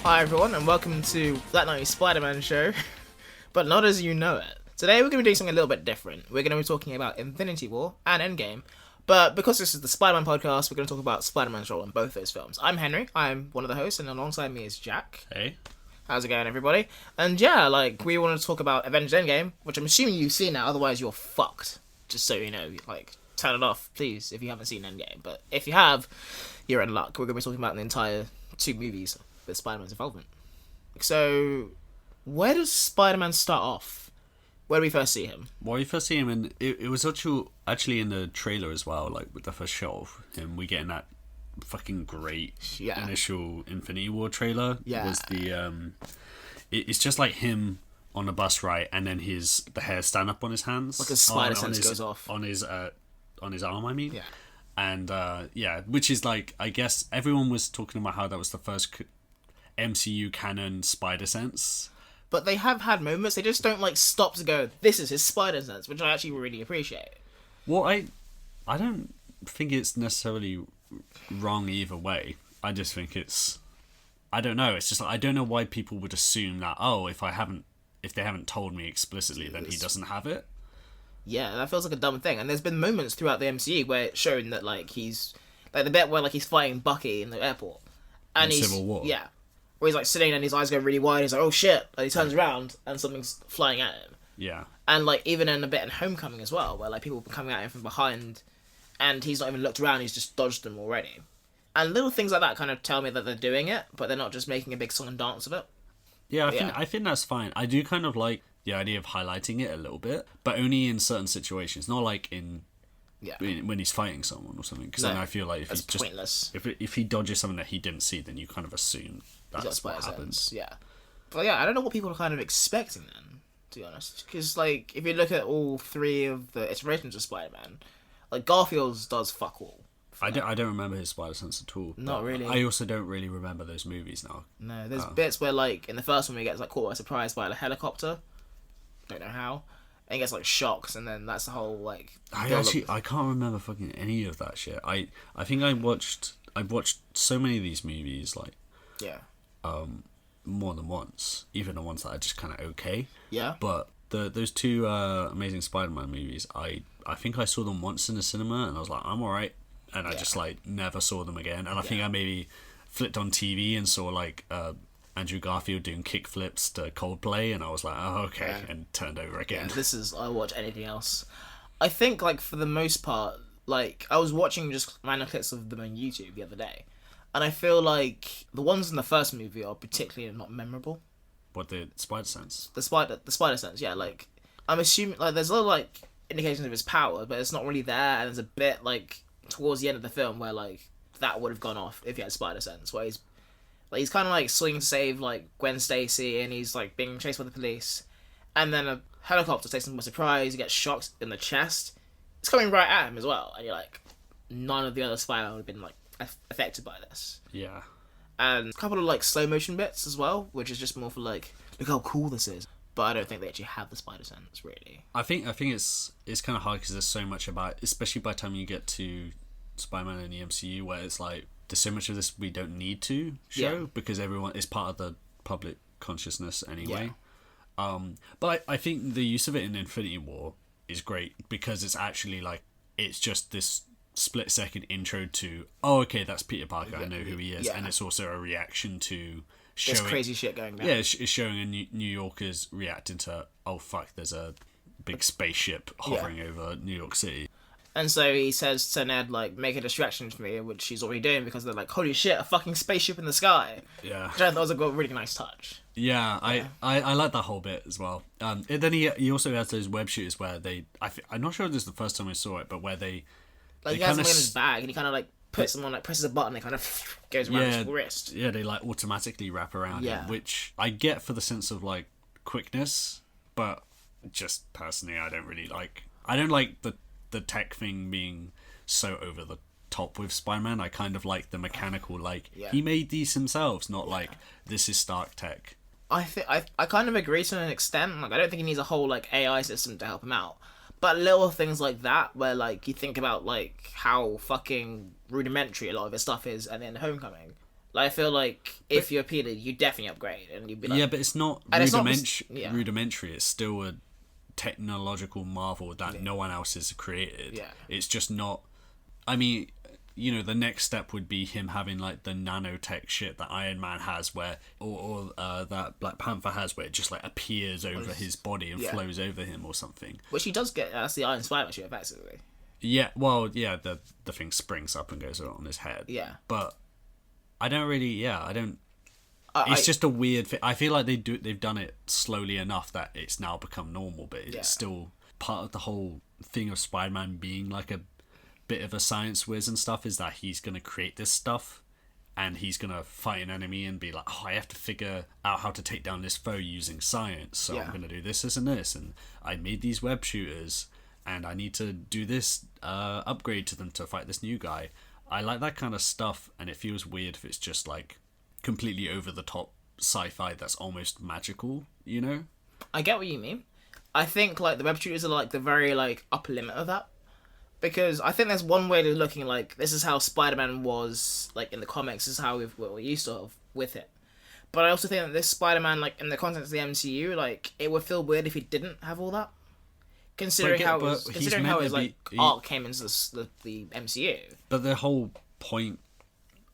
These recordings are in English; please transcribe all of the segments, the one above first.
Hi everyone, and welcome to That Nightly Spider-Man show, but not as you know it. Today we're going to be doing something a little bit different. We're going to be talking about Infinity War and Endgame, but because this is the Spider-Man podcast, we're going to talk about Spider-Man's role in both those films. I'm Henry, I'm one of the hosts, and alongside me is Jack. Hey. How's it going, everybody? And yeah, we want to talk about Avengers Endgame, which I'm assuming you've seen now, otherwise you're fucked. Just so you know, turn it off, please, if you haven't seen Endgame. But if you have, you're in luck. We're going to be talking about the entire two movies with Spider-Man's involvement. So, where does Spider-Man start off? Where do we first see him? Well, we first see him in... It was actually in the trailer as well, with the first shot of him. We getting that fucking great initial Infinity War trailer. Yeah. Was the... It's just like him on a bus, right? And then the hair stand up on his hands. Like a spider sense goes off. On his arm, I mean. Yeah. And, which is I guess everyone was talking about how that was the first MCU canon spider sense. But they have had moments, they just don't stop to go, this is his spider sense, which I actually really appreciate. Well, I don't think it's necessarily wrong either way. I just think it's... I don't know, it's just I don't know why people would assume that, if they haven't told me explicitly, then he doesn't have it. Yeah, that feels like a dumb thing. And there's been moments throughout the MCU where it's shown that he's... the bit where he's fighting Bucky in the airport. And in he's... Civil War. Yeah. Where he's sitting and his eyes go really wide, he's like, oh shit, and he turns around and something's flying at him. Yeah. And even in a bit in Homecoming as well, where people have been coming at him from behind and he's not even looked around, he's just dodged them already. And little things like that kind of tell me that they're doing it, but they're not just making a big song and dance of it. Yeah, I think that's fine. I do kind of like the idea of highlighting it a little bit, but only in certain situations, not when he's fighting someone or something. Because then I feel like it's pointless. If he dodges something that he didn't see, then you kind of assume that's what happens. Yeah, but I don't know what people are kind of expecting then, to be honest. Because if you look at all three of the iterations of Spider-Man, Garfield's does fuck all. I don't remember his spider sense at all. Not really. I also don't really remember those movies now. No, there's bits where in the first one he gets caught by surprise by a helicopter. Don't know how. And he gets shocks, and then that's the whole I can't remember fucking any of that shit. I think I've watched so many of these movies more than once, even the ones that are just kind of okay. Yeah. But those two Amazing Spider-Man movies, I think I saw them once in the cinema, and I was like, I'm alright, and I just never saw them again. And I think I maybe flipped on TV and saw Andrew Garfield doing kickflips to Coldplay, and I was like, oh, okay, and turned over again. Yeah, I'll watch anything else. I think, for the most part, I was watching just random clips of them on YouTube the other day, and I feel the ones in the first movie are particularly not memorable. What, the spider sense? The spider sense, yeah, I'm assuming, there's a lot of, indications of his power, but it's not really there, and there's a bit, towards the end of the film where, that would have gone off if he had spider sense, where he's kind of swinging to save Gwen Stacy, and he's being chased by the police, and then a helicopter takes him by surprise. He gets shocked in the chest. It's coming right at him as well, and you're none of the other Spider-Man would have been affected by this. Yeah. And a couple of slow motion bits as well, which is just more for look how cool this is. But I don't think they actually have the spider sense really. I think it's kind of hard because there's so much about, especially by the time you get to Spider-Man in the MCU, where it's there's so much of this we don't need to show because everyone is part of the public consciousness anyway. Yeah. But I think the use of it in Infinity War is great because it's actually it's just this split-second intro to, oh, okay, that's Peter Parker, I know who he is, and it's also a reaction to showing... There's crazy shit going down. Yeah, it's showing a New Yorkers reacting to, oh, fuck, there's a big spaceship hovering over New York City. And so he says to Ned, make a distraction for me, which he's already doing because they're holy shit, a fucking spaceship in the sky. Yeah. Which I thought was a really nice touch. Yeah, I like that whole bit as well. And then he also has those web shooters where I'm not sure if this is the first time I saw it, but where they he has something in his bag and he kind of puts them on, presses a button, and it kind of goes around his wrist. Yeah, they automatically wrap around him, which I get for the sense of quickness, but just personally I don't really like. I don't like the tech thing being so over the top with Spider-Man. I kind of like the mechanical, he made these himself, not this is Stark tech. I kind of agree to an extent. I don't think he needs a whole AI system to help him out. But little things like that, where you think about how fucking rudimentary a lot of his stuff is, and then Homecoming, Like I feel like if you're Peter, you definitely upgrade, and you'd be like, yeah, but it's not and it's not rudimentary. It's still a technological marvel that no one else has created. Yeah. It's just not. I mean, the next step would be him having like the nanotech shit that Iron Man has, where or that Black Panther has, where it just like appears over his body and flows over him or something. Which he does get. That's the Iron Spider shit, effectively. Yeah, well, yeah, the thing springs up and goes on his head. Yeah, but I don't really. Yeah, I don't. It's just a weird thing. I feel like they've done it slowly enough that it's now become normal, but it's still part of the whole thing of Spider-Man being like a bit of a science whiz and stuff, is that he's going to create this stuff and he's going to fight an enemy and be like, oh, I have to figure out how to take down this foe using science, so I'm going to do this and this, and I made these web shooters and I need to do this upgrade to them to fight this new guy. I like that kind of stuff, and it feels weird if it's just like completely over the top sci-fi that's almost magical, I get what you mean. I think like the web shooters are like the very like upper limit of that, because I think there's one way of looking like this is how Spider-Man was like in the comics, this is how we're used to have with it. But I also think that this Spider-Man, like in the context of the MCU, like it would feel weird if he didn't have all that, considering how his like arc came into the MCU. But the whole point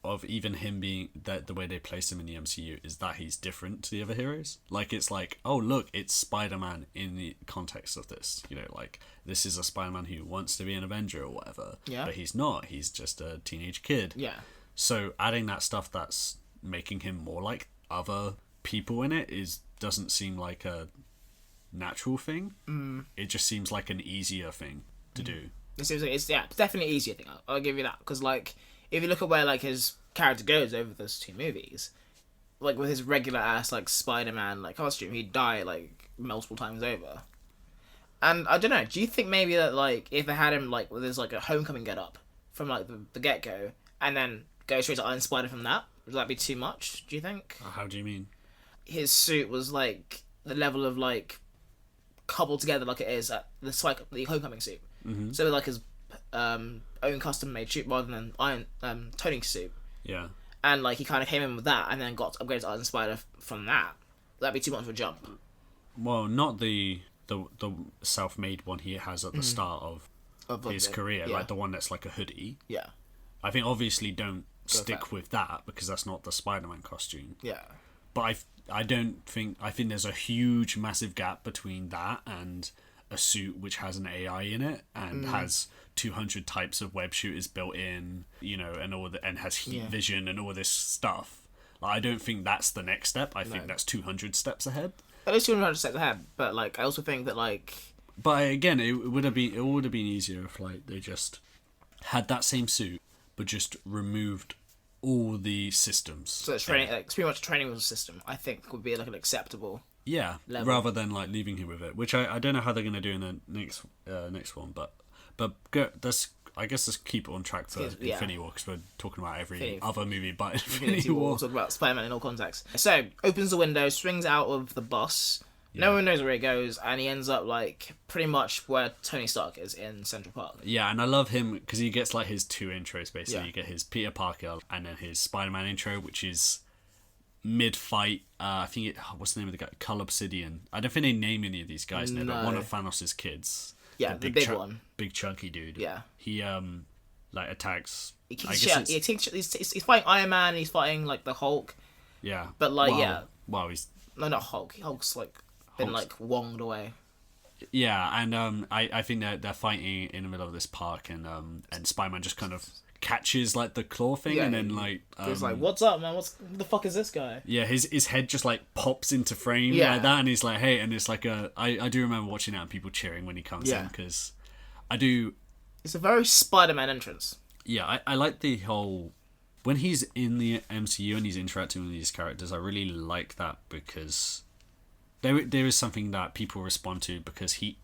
of even him being that the way they place him in the MCU is that he's different to the other heroes. Like it's like, oh look, it's Spider-Man in the context of this. Like this is a Spider-Man who wants to be an Avenger or whatever. Yeah. But he's not. He's just a teenage kid. Yeah. So adding that stuff that's making him more like other people in it doesn't seem like a natural thing. It just seems like an easier thing to do. It seems like it's definitely an easier thing. I'll give you that, because like if you look at where like his character goes over those two movies, like with his regular ass like Spider-Man like costume, he'd die like multiple times over. And I don't know, do you think maybe that like if they had him like with his like a homecoming get up from like the get go and then go straight to Iron Spider from that, would that be too much, do you think? How do you mean? His suit was like the level of like cobbled together like it is at the homecoming suit. Mm-hmm. So like his own custom made suit rather than Tony's suit. Yeah. And like he kind of came in with that and then got upgraded to Iron Spider from that. That'd be too much of a jump. Well, not the self-made one he has at the start of his career, like the one that's like a hoodie. Yeah. I think obviously don't stick with that because that's not the Spider-Man costume. Yeah. But I think there's a huge massive gap between that and a suit which has an AI in it and has 200 types of web shooters built in, and has heat vision and all this stuff. Like, I don't think that's the next step. I think that's 200 steps ahead. That is 200 steps ahead, but like I also think that like. But again, it would have been easier if like they just had that same suit, but just removed all the systems. So it's training, like, it's pretty much a training system. I think would be like an acceptable. Yeah, level. Rather than like leaving him with it, which I don't know how they're going to do in the next one, but I guess let's keep it on track for Infinity War, because we're talking about every other movie but Infinity War. We'll talk about Spider-Man in all contexts. So, opens the window, swings out of the bus, no one knows where he goes, and he ends up like pretty much where Tony Stark is in Central Park. Yeah, and I love him because he gets like his two intros basically. Yeah. You get his Peter Parker and then his Spider-Man intro, which is mid-fight. I think what's the name of the guy? Cull Obsidian. I don't think they name any of these guys now, but one of Thanos' kids. Yeah, the big one. Big chunky dude. Yeah. He like attacks. He's fighting Iron Man. And he's fighting like the Hulk. Yeah. But like Wow, he's not Hulk. Hulk's like been like wonged away. Yeah, and I think they're fighting in the middle of this park, and Spider-Man just kind of catches like the claw thing, and then like he's like, "What's up, man? What the fuck is this guy?" Yeah, his head just like pops into frame like that, and he's like, "Hey!" And it's like I do remember watching that and people cheering when he comes in, because I do. It's a very Spider-Man entrance. Yeah, I like the whole when he's in the MCU and he's interacting with these characters. I really like that because there is something that people respond to, because he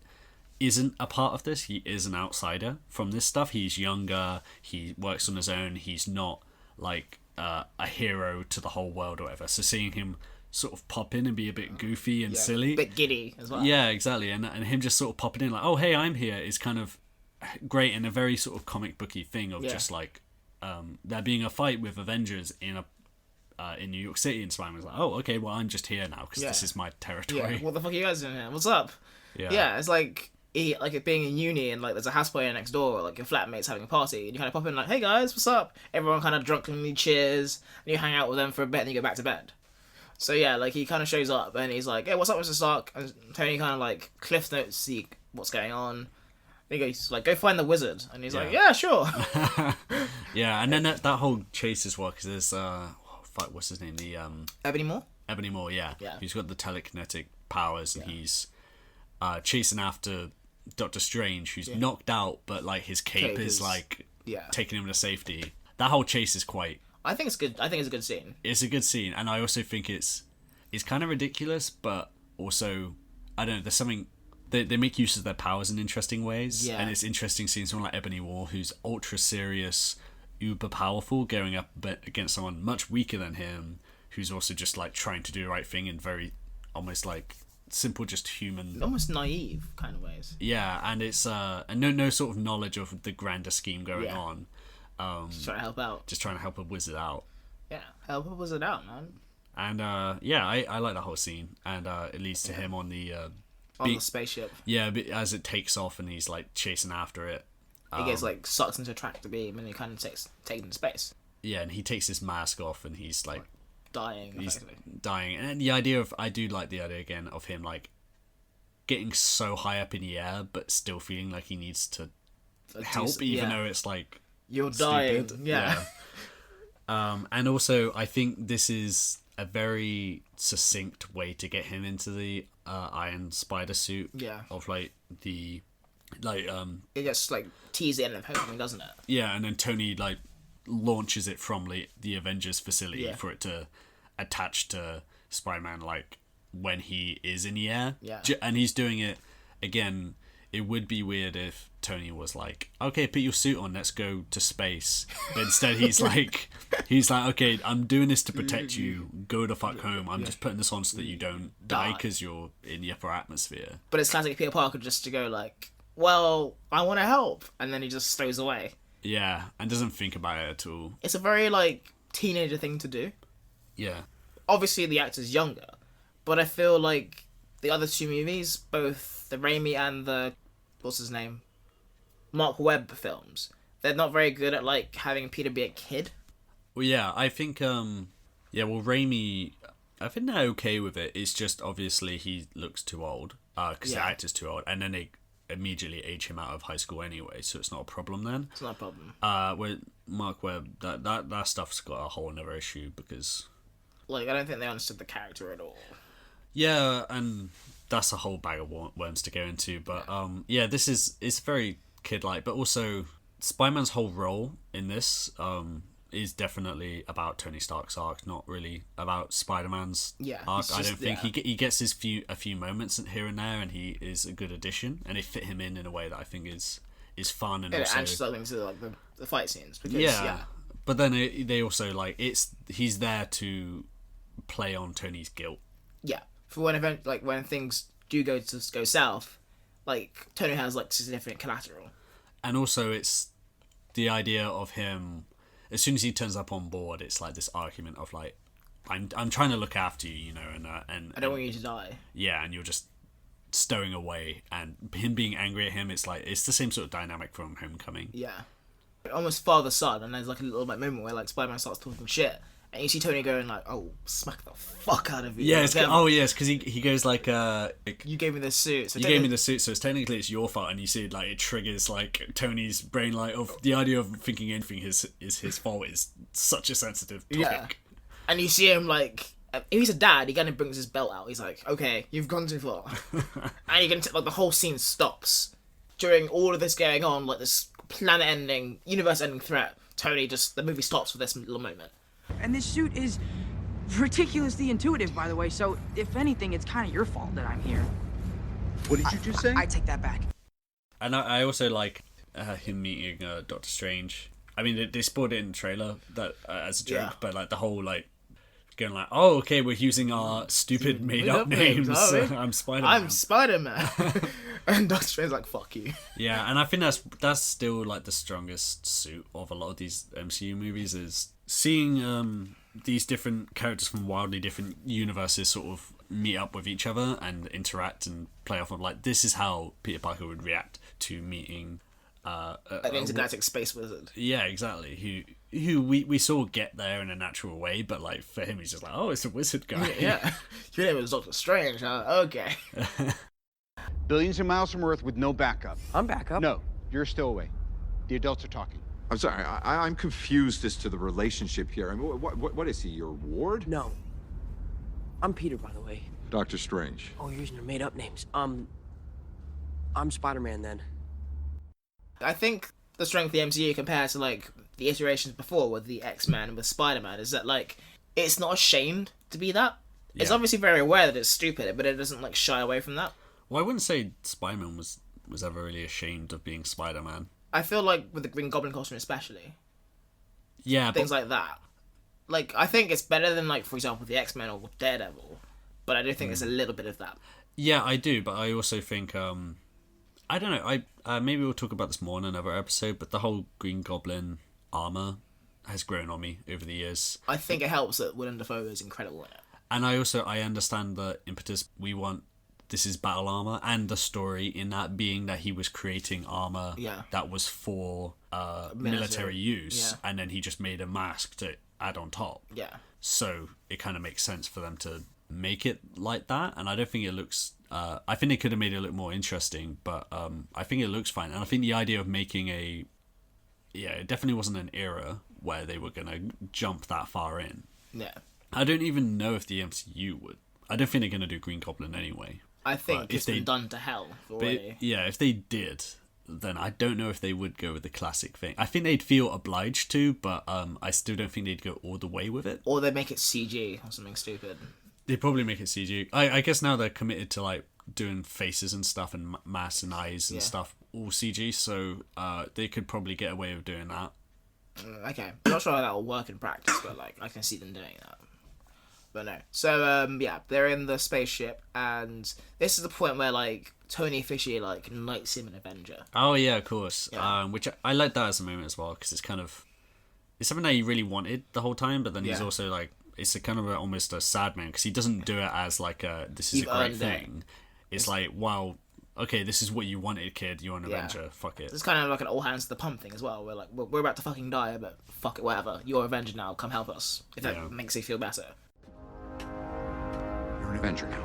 isn't a part of this. He is an outsider from this stuff. He's younger. He works on his own. He's not like a hero to the whole world or whatever. So seeing him sort of pop in and be a bit goofy and silly, a bit giddy as well. Yeah, exactly. And him just sort of popping in like, oh hey, I'm here, is kind of great, and a very sort of comic booky thing of just like there being a fight with Avengers in a in New York City, and Spider-Man's like, oh, okay, well, I'm just here now because this is my territory. Yeah, what the fuck are you guys doing here? What's up? Yeah, it's like it being in uni and like there's a house party next door, like your flatmates having a party, and you kind of pop in like, hey guys, what's up? Everyone kind of drunkenly cheers, and you hang out with them for a bit, and you go back to bed. So yeah, like he kind of shows up and he's like, hey, what's up, Mr. Stark? And Tony kind of like cliff notes see what's going on. He goes like, go find the wizard, and he's like, yeah, sure. Yeah, and then that whole chase as well, because there's what's his name, the Ebony Maw. Ebony Maw, yeah. He's got the telekinetic powers, and he's chasing after Doctor Strange, who's knocked out, but like his cape is like taking him to safety. That whole chase is quite. I think it's good. I think it's a good scene. It's a good scene, and I also think it's kind of ridiculous, but also I don't know. There's something. They make use of their powers in interesting ways, and it's interesting seeing someone like Ebony Maw, who's ultra serious, uber powerful, going up against someone much weaker than him, who's also just like trying to do the right thing in very almost like simple, just human, almost naive kind of ways. Yeah, and it's and no sort of knowledge of the grander scheme going on. Just trying to help out. Just trying to help a wizard out. Yeah, help a wizard out, man. And I like the whole scene, and it leads to him on the. On the spaceship. Yeah, but as it takes off and he's like chasing after it. He gets like sucked into a tractor beam and he kind of takes into space. Yeah, and he takes his mask off and he's like dying. He's dying. And the idea of, I do like the idea again of him like getting so high up in the air but still feeling like he needs to help even though it's like you're stupid. Dying. Yeah. And also I think this is a very succinct way to get him into the Iron Spider suit. Yeah. Of like the it gets like teased in of Homecoming, doesn't it? Yeah, and then Tony like launches it from the Avengers facility for it to attach to Spider-Man like when he is in the air. Yeah. And he's doing it again. It would be weird if Tony was like, okay, put your suit on, let's go to space. But instead he's like, okay, I'm doing this to protect you. Go the fuck home. I'm just putting this on so that you don't die because you're in the upper atmosphere. But it's classic Peter Parker just to go like, well, I want to help. And then he just stows away. Yeah, and doesn't think about it at all. It's a very like teenager thing to do. Yeah. Obviously the actor's younger. But I feel like the other two movies, both the Raimi and the what's his name, Mark Webb films, they're not very good at like having Peter be a kid. Well, yeah, I think Raimi, I think they're okay with it. It's just obviously he looks too old because the actor's too old, and then they immediately age him out of high school anyway, so it's not a problem then. It's not a problem. With Mark Webb, that stuff's got a whole other issue because like I don't think they understood the character at all. Yeah, and that's a whole bag of worms to go into. But it's very kid-like, but also Spider-Man's whole role in this is definitely about Tony Stark's arc, not really about Spider-Man's arc. I don't think he gets a few moments here and there, and he is a good addition, and they fit him in a way that I think is fun and also adds something to like the fight scenes. Because, but then they also like he's there to play on Tony's guilt. Yeah. For when things do go south, like Tony has like significant collateral, and also it's the idea of him. As soon as he turns up on board, it's like this argument of like, I'm trying to look after you, you know, and I don't want you to die. Yeah, and you're just stowing away, and him being angry at him, it's like it's the same sort of dynamic from Homecoming. Yeah, almost father son, and there's like a little like moment where like Spider-Man starts talking shit. And you see Tony going like, "Oh, smack the fuck out of you!" Yeah, because he goes like, "You gave me this suit. So you gave me the suit, so technically it's your fault." And you see like it triggers like Tony's brain, like of the idea of thinking anything is his fault is such a sensitive topic. Yeah, and you see him like, if he's a dad, he kind of brings his belt out. He's like, "Okay, you've gone too far," and you can like the whole scene stops during all of this going on, like this planet-ending, universe-ending threat. The movie stops for this little moment. And this suit is ridiculously intuitive, by the way, so if anything, it's kind of your fault that I'm here. What did you just say? I take that back. And I also like him meeting Doctor Strange. I mean, they spoiled it in the trailer that as a joke, but like the whole like going like, oh, okay, we're using our stupid made-up names. I'm Spider-Man. I'm Spider-Man. And Doctor Strange's like, fuck you. Yeah, and I think that's still like the strongest suit of a lot of these MCU movies is seeing these different characters from wildly different universes sort of meet up with each other and interact and play off of, like, this is how Peter Parker would react to meeting an intergalactic space wizard. Yeah, exactly. Who we saw get there in a natural way, but like for him, he's just like, oh, it's a wizard guy. Yeah. Your name is Doctor Strange, huh? Okay. Billions of miles from Earth with no backup. I'm back up. No, you're still away. The adults are talking. I'm sorry, I'm confused as to the relationship here. I mean, what is he, your ward? No. I'm Peter, by the way. Doctor Strange. Oh, you're using your made-up names. I'm Spider-Man, then. I think the strength of the MCU compared to, like, the iterations before with the X-Men and with Spider-Man is that, like, it's not ashamed to be that. Yeah. It's obviously very aware that it's stupid, but it doesn't, like, shy away from that. Well, I wouldn't say Spider-Man was ever really ashamed of being Spider-Man. I feel like with the Green Goblin costume especially. Yeah, things like that. Like, I think it's better than, like, for example, the X-Men or Daredevil, but I do think there's a little bit of that. Yeah, I do, but I also think, I don't know, maybe we'll talk about this more in another episode, but the whole Green Goblin armor has grown on me over the years. I think it helps that Willem Dafoe is incredible in it. And I understand the impetus we want. This is battle armor, and the story in that being that he was creating armor that was for military use, and then he just made a mask to add on top. Yeah. So it kind of makes sense for them to make it like that, and I don't think it looks... I think they could have made it look more interesting, but I think it looks fine. And I think the idea of making a... Yeah, it definitely wasn't an era where they were going to jump that far in. Yeah. I don't even know if the MCU would. I don't think they're going to do Green Goblin anyway. I think it's been done to hell already. Yeah, if they did, then I don't know if they would go with the classic thing. I think they'd feel obliged to, but I still don't think they'd go all the way with it. Or they'd make it CG or something stupid. They'd probably make it CG. I guess now they're committed to like doing faces and stuff and masks and eyes and stuff all CG, so they could probably get away with doing that. Okay, I'm not sure how that will work in practice, but like I can see them doing that. But no. So, they're in the spaceship, and this is the point where, like, Tony Fisher, like, knights him an Avenger. Oh, yeah, of course. Yeah. Which I like that as a moment as well, because it's kind of... It's something that he really wanted the whole time, but then he's also, like... It's a kind of almost a sad man, because he doesn't do it as, like, this is a great thing. It's like, wow, okay, this is what you wanted, kid. You're an Avenger. Fuck it. It's kind of like an all hands to the pump thing as well. We're like, we're about to fucking die, but fuck it, whatever. You're Avenger now. Come help us. If that makes you feel better. You're an Avenger now.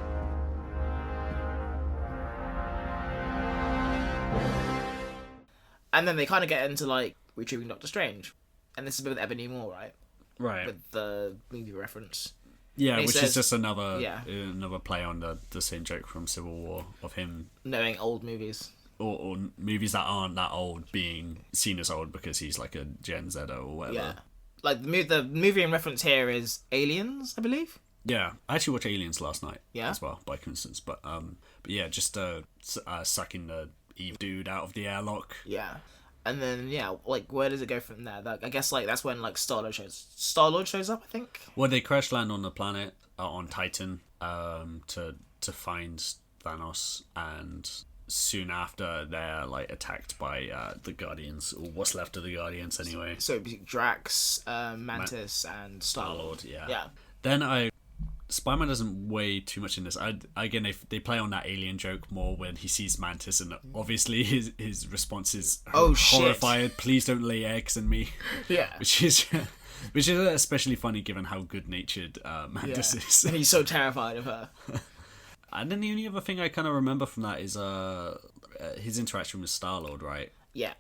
And then they kind of get into, like, retrieving Doctor Strange. And this is with Ebony Moore, right? Right. With the movie reference. Yeah, which says, is just another play on the same joke from Civil War of him... knowing old movies. Or movies that aren't that old being seen as old because he's, like, a Gen Zer or whatever. Yeah. Like, the movie in reference here is Aliens, I believe? Yeah, I actually watched Aliens last night as well, by coincidence. But yeah, just sucking the Eve dude out of the airlock. Yeah, and then like where does it go from there? I guess like that's when like Star-Lord shows up, I think. Well, they crash land on the planet on Titan to find Thanos, and soon after they're like attacked by the Guardians, or what's left of the Guardians anyway. So Drax, Mantis, and Star-Lord. Yeah. Then Spider-Man doesn't weigh too much in this. Again, they play on that alien joke more when he sees Mantis, and obviously his response is horrified. Shit. Please don't lay eggs in me. Yeah, which is especially funny given how good-natured Mantis is. And he's so terrified of her. And then the only other thing I kind of remember from that is his interaction with Star-Lord, right? Yeah,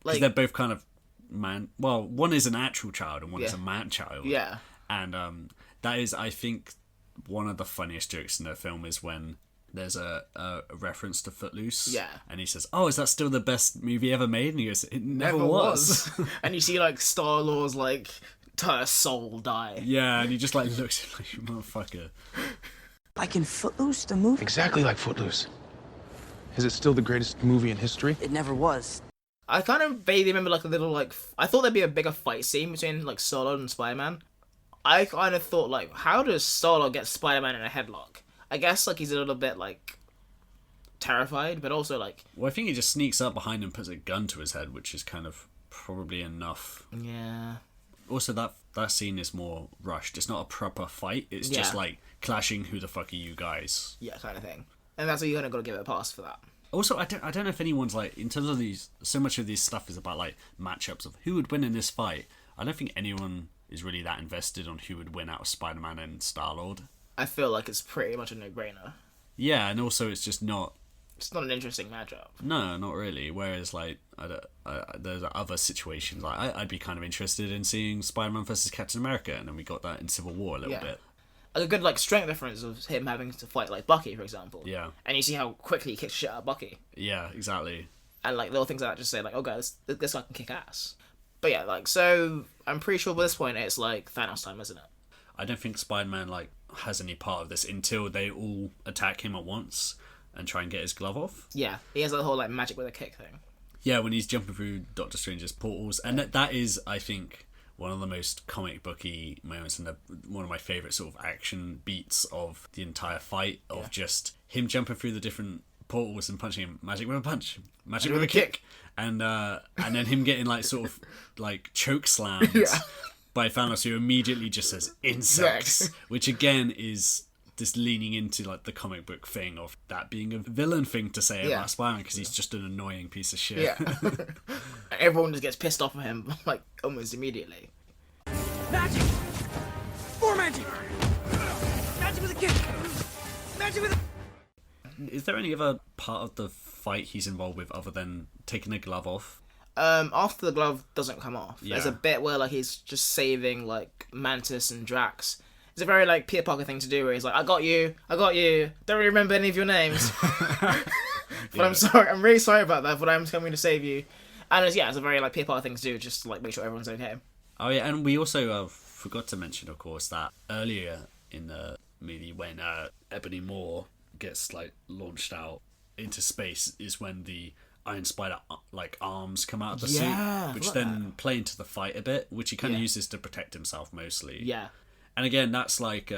because they're both kind of man. Well, one is an actual child and one is a man-child. Yeah, and that is, I think, one of the funniest jokes in the film is when there's a reference to Footloose. Yeah. And he says, "Oh, is that still the best movie ever made?" And he goes, "It never was." And you see, like, Star-Lord's, like, entire soul die. Yeah, and he just, like, looks at like, motherfucker. Like in Footloose, the movie? Exactly like Footloose. Is it still the greatest movie in history? It never was. I kind of vaguely remember, like, a little, like... I thought there'd be a bigger fight scene between, like, Star-Lord and Spider-Man. I kind of thought, like, how does Star-Lord get Spider-Man in a headlock? I guess, like, he's a little bit, like, terrified, but also, like... Well, I think he just sneaks up behind him and puts a gun to his head, which is kind of probably enough. Yeah. Also, that scene is more rushed. It's not a proper fight. It's just like clashing. Who the fuck are you guys? Yeah, kind of thing. And that's what you're gonna gotta give it a pass for that. Also, I don't know if anyone's like, in terms of these, so much of this stuff is about like matchups of who would win in this fight. I don't think anyone is really that invested on who would win out of Spider-Man and Star-Lord. I feel like it's pretty much a no-brainer. Yeah, and also it's just not. It's not an interesting matchup. No, not really. Whereas like, there's other situations. Like I'd be kind of interested in seeing Spider-Man versus Captain America, and then we got that in Civil War a little bit. A good like strength difference of him having to fight like Bucky, for example. Yeah. And you see how quickly he kicks shit out of Bucky. Yeah, exactly. And like little things like that just say like, oh guys, this guy can kick ass. But yeah, like, so I'm pretty sure by this point it's like Thanos time, isn't it? I don't think Spider-Man like has any part of this until they all attack him at once and try and get his glove off. Yeah, he has that whole like magic with a kick thing. Yeah, when he's jumping through Doctor Strange's portals, and that is, I think, one of the most comic booky moments and one of my favourite sort of action beats of the entire fight, of just him jumping through the different portals and punching him. Magic with a punch, magic with a kick. And then him getting like sort of like choke slammed by Thanos, who immediately just says insects, which again is this leaning into like the comic book thing of that being a villain thing to say about Spider-Man, because he's just an annoying piece of shit. Yeah. Everyone just gets pissed off at him like almost immediately. Magic! More magic! Magic with a kick! Magic with a... Is there any other part of the fight he's involved with other than taking the glove off? After the glove doesn't come off, there's a bit where like he's just saving like Mantis and Drax. It's a very like Peter Parker thing to do, where he's like, I got you, don't really remember any of your names. But I'm sorry, I'm really sorry about that, but I'm coming to save you. And it's a very like Peter Parker thing to do, just to like make sure everyone's okay. Oh yeah, and we also forgot to mention, of course, that earlier in the movie when Ebony Maw gets like launched out into space is when the Iron Spider like arms come out of the suit, which then play into the fight a bit, which he kind of uses to protect himself mostly. Yeah. And again, that's like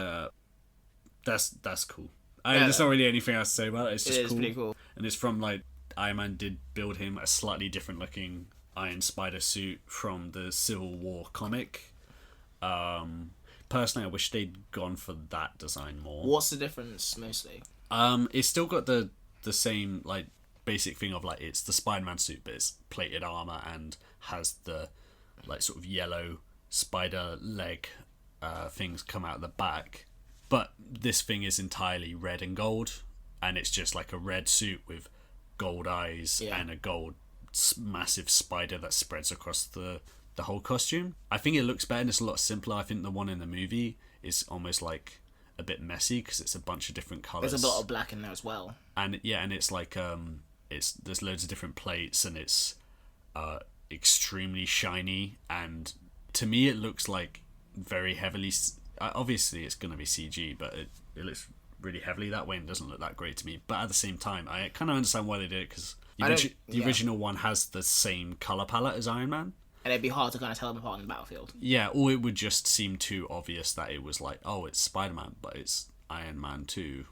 that's cool. There's not really anything else to say about it. It's just cool. pretty cool. And it's from like Iron Man did build him a slightly different looking Iron Spider suit from the Civil War comic. Personally, I wish they'd gone for that design more. What's the difference mostly? It's still got the same like basic thing of like it's the Spider-Man suit, but it's plated armor and has the like sort of yellow spider leg things come out of the back. But this thing is entirely red and gold, and it's just like a red suit with gold eyes and a gold massive spider that spreads across the whole costume. I think it looks better and it's a lot simpler. I think the one in the movie is almost like a bit messy because it's a bunch of different colours. There's a lot of black in there as well. And and it's like there's loads of different plates, and it's extremely shiny, and to me it looks like very heavily obviously it's going to be CG, but it looks really heavily that way and doesn't look that great to me. But at the same time, I kind of understand why they did it, because the original one has the same colour palette as Iron Man. And it'd be hard to kind of tell them apart on the battlefield. Yeah, or it would just seem too obvious that it was like, oh, it's Spider-Man, but it's Iron Man 2,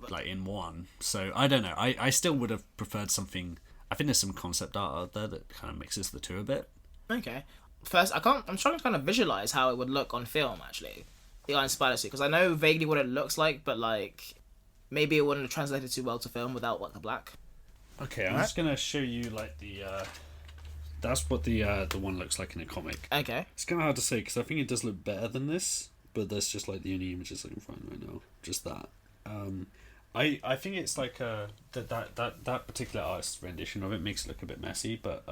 like in one. So, I don't know. I still would have preferred something... I think there's some concept art out there that kind of mixes the two a bit. Okay. First, I'm trying to kind of visualise how it would look on film, actually. The Iron Spider suit, because I know vaguely what it looks like, but like maybe it wouldn't have translated too well to film without like the black. Okay, I'm just gonna show you like the that's what the one looks like in a comic. Okay. It's kind of hard to say because I think it does look better than this, but that's just like the only images I can find right now. Just that. I think it's like that particular artist's rendition of it makes it look a bit messy, but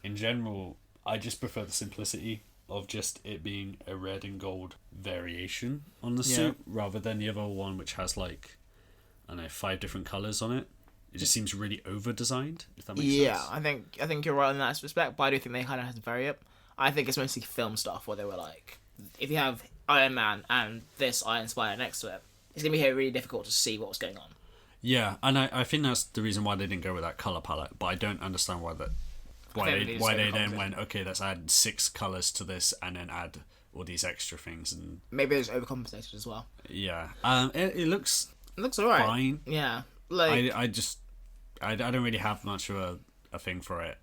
in general, I just prefer the simplicity of just it being a red and gold variation on the suit rather than the other one which has like, I don't know, 5 different colours on it. It just seems really over-designed, if that makes sense. Yeah, I think you're right in that respect, but I do think they kind of had to vary it. I think it's mostly film stuff where they were like, if you have Iron Man and this Iron Spider next to it, it's going to be really difficult to see what's going on. Yeah, and I think that's the reason why they didn't go with that colour palette, but I don't understand why they then went, okay, let's add 6 colours to this and then add all these extra things. And maybe it's overcompensated as well. Yeah. It looks alright. Fine. Yeah. Like I don't really have much of a thing for it.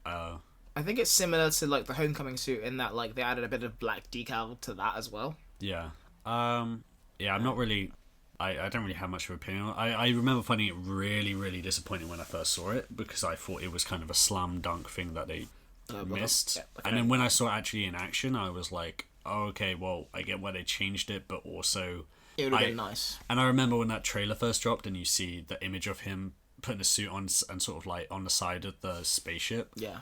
I think it's similar to like the Homecoming suit in that like they added a bit of black decal to that as well. Yeah. Yeah, I'm not really... I don't really have much of an opinion on it. I remember finding it really, really disappointing when I first saw it because I thought it was kind of a slam dunk thing that they missed. Yeah, okay. And then when I saw it actually in action, I was like, oh, okay, well, I get why they changed it, but also... It would have been nice. And I remember when that trailer first dropped and you see the image of him putting a suit on and sort of like on the side of the spaceship. Yeah.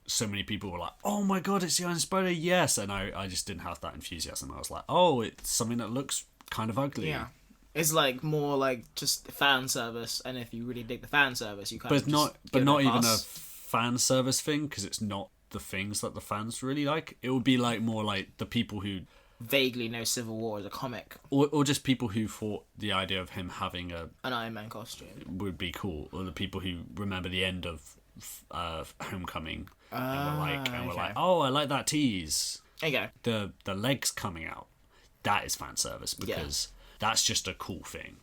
So many people were like, oh my god, it's the Iron Spider, yes. And I just didn't have that enthusiasm. I was like, oh, it's something that looks kind of ugly. Yeah. It's like more like just fan service, and if you really dig the fan service, you kind of but not even a fan service thing, because it's not the things that the fans really like. It would be like more like the people who vaguely know Civil War as a comic, or just people who thought the idea of him having an Iron Man costume would be cool, or the people who remember the end of Homecoming and were like, oh, I like that tease. There you go. The legs coming out, that is fan service, because that's just a cool thing